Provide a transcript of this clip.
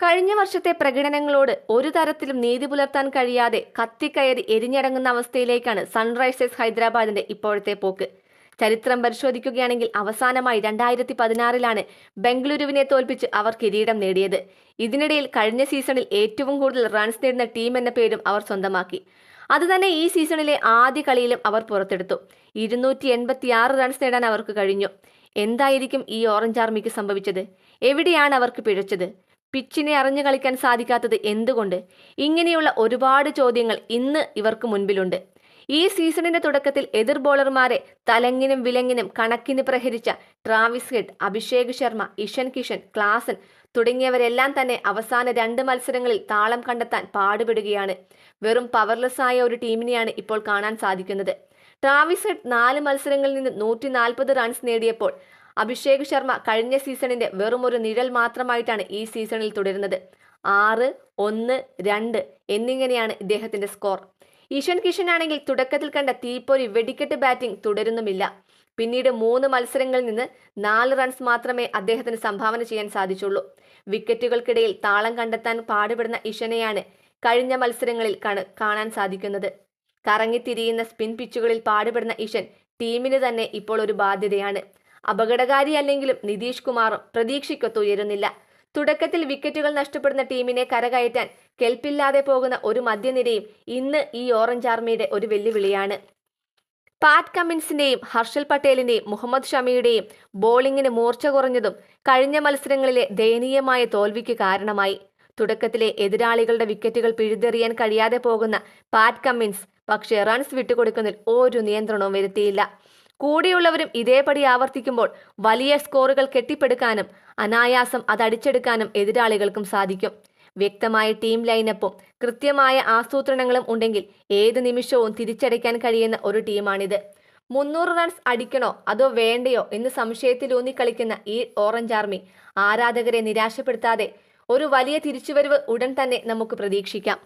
കഴിഞ്ഞ വർഷത്തെ പ്രകടനങ്ങളോട് ഒരു തരത്തിലും നീതി പുലർത്താൻ കഴിയാതെ കത്തിക്കയറി എരിഞ്ഞടങ്ങുന്ന അവസ്ഥയിലേക്കാണ് സൺറൈസേഴ്സ് ഹൈദരാബാദിന്റെ ഇപ്പോഴത്തെ പോക്ക്. ചരിത്രം പരിശോധിക്കുകയാണെങ്കിൽ അവസാനമായി 2016-ലാണ് ബംഗളൂരുവിനെ തോൽപ്പിച്ച് അവർ കിരീടം നേടിയത്. ഇതിനിടയിൽ കഴിഞ്ഞ സീസണിൽ ഏറ്റവും കൂടുതൽ റൺസ് നേടുന്ന ടീം എന്ന പേരും അവർ സ്വന്തമാക്കി. അതുതന്നെ ഈ സീസണിലെ ആദ്യ കളിയിലും അവർ പുറത്തെടുത്തു. 286 റൺസ് നേടാൻ അവർക്ക് കഴിഞ്ഞു. എന്തായിരിക്കും ഈ ഓറഞ്ച് ആർമിക്ക് സംഭവിച്ചത്? എവിടെയാണ് അവർക്ക് പിഴച്ചത്? പിച്ചിനെ അറിഞ്ഞു കളിക്കാൻ സാധിക്കാത്തത് എന്തുകൊണ്ട്? ഇങ്ങനെയുള്ള ഒരുപാട് ചോദ്യങ്ങൾ ഇന്ന് ഇവർക്ക് മുൻപിലുണ്ട്. ഈ സീസണിന്റെ തുടക്കത്തിൽ എതിർ ബോളർമാരെ തലങ്ങിനും വിലങ്ങിനും കണക്കിന് പ്രഹരിച്ച Travis Head, Abhishek Sharma, Ishan Kishan, Klaasen തുടങ്ങിയവരെല്ലാം തന്നെ അവസാന 2 മത്സരങ്ങളിൽ താളം കണ്ടെത്താൻ പാടുപെടുകയാണ്. വെറും പവർലെസ് ആയ ഒരു ടീമിനെയാണ് ഇപ്പോൾ കാണാൻ സാധിക്കുന്നത്. ട്രാവിസ് ഹെഡ് 4 മത്സരങ്ങളിൽ നിന്ന് 140 റൺസ് നേടിയപ്പോൾ അഭിഷേക് ശർമ്മ കഴിഞ്ഞ സീസണിന്റെ വെറും ഒരു നിഴൽ മാത്രമായിട്ടാണ് ഈ സീസണിൽ തുടരുന്നത്. 6, 1, 2 എന്നിങ്ങനെയാണ് ഇദ്ദേഹത്തിന്റെ സ്കോർ. ഇഷൻ കിഷൻ ആണെങ്കിൽ തുടക്കത്തിൽ കണ്ട തീപ്പൊരി വെടിക്കെട്ട് ബാറ്റിംഗ് തുടരുന്നുമില്ല. പിന്നീട് 3 മത്സരങ്ങളിൽ നിന്ന് 4 റൺസ് മാത്രമേ അദ്ദേഹത്തിന് സംഭാവന ചെയ്യാൻ സാധിച്ചുള്ളൂ. വിക്കറ്റുകൾക്കിടയിൽ താളം കണ്ടെത്താൻ പാടുപെടുന്ന ഇഷനെയാണ് കഴിഞ്ഞ മത്സരങ്ങളിൽ കാണാൻ സാധിക്കുന്നത്. കറങ്ങിത്തിരിയുന്ന സ്പിൻ പിച്ചുകളിൽ പാടുപെടുന്ന ഇഷൻ ടീമിന് തന്നെ ഇപ്പോൾ ഒരു ബാധ്യതയാണ്. അപകടകാരിയല്ലെങ്കിലും നിതീഷ് കുമാറും പ്രതീക്ഷയ്ക്കൊത്ത് ഉയരുന്നില്ല. തുടക്കത്തിൽ വിക്കറ്റുകൾ നഷ്ടപ്പെടുന്ന ടീമിനെ കരകയറ്റാൻ കെൽപ്പില്ലാതെ പോകുന്ന ഒരു മധ്യനിരയും ഇന്ന് ഈ ഓറഞ്ച് ആർമിയുടെ ഒരു വെല്ലുവിളിയാണ്. പാറ്റ് കമ്മിൻസിന്റെയും ഹർഷൽ പട്ടേലിന്റെയും മുഹമ്മദ് ഷമിയുടെയും ബോളിംഗിന് മൂർച്ച കുറഞ്ഞതും കഴിഞ്ഞ മത്സരങ്ങളിലെ ദയനീയമായ തോൽവിക്ക് കാരണമായി. തുടക്കത്തിലെ എതിരാളികളുടെ വിക്കറ്റുകൾ പിഴുതെറിയാൻ കഴിയാതെ പോകുന്ന പാറ്റ് കമ്മിൻസ് പക്ഷേ റൺസ് വിട്ടുകൊടുക്കുന്നതിൽ ഒരു നിയന്ത്രണവും വരുത്തിയില്ല. കൂടെയുള്ളവരും ഇതേപടി ആവർത്തിക്കുമ്പോൾ വലിയ സ്കോറുകൾ കെട്ടിപ്പടുക്കാനും അനായാസം അതടിച്ചെടുക്കാനും എതിരാളികൾക്കും സാധിക്കും. വ്യക്തമായ ടീം ലൈനപ്പും കൃത്യമായ ആസൂത്രണങ്ങളും ഉണ്ടെങ്കിൽ ഏത് നിമിഷവും തിരിച്ചടിക്കാൻ കഴിയുന്ന ഒരു ടീമാണിത്. 300 റൺസ് അടിക്കണോ അതോ വേണ്ടയോ എന്ന് സംശയത്തിലൂന്നി കളിക്കുന്ന ഈ ഓറഞ്ച് ആർമി ആരാധകരെ നിരാശപ്പെടുത്താതെ ഒരു വലിയ തിരിച്ചുവരവ് ഉടൻ തന്നെ നമുക്ക് പ്രതീക്ഷിക്കാം.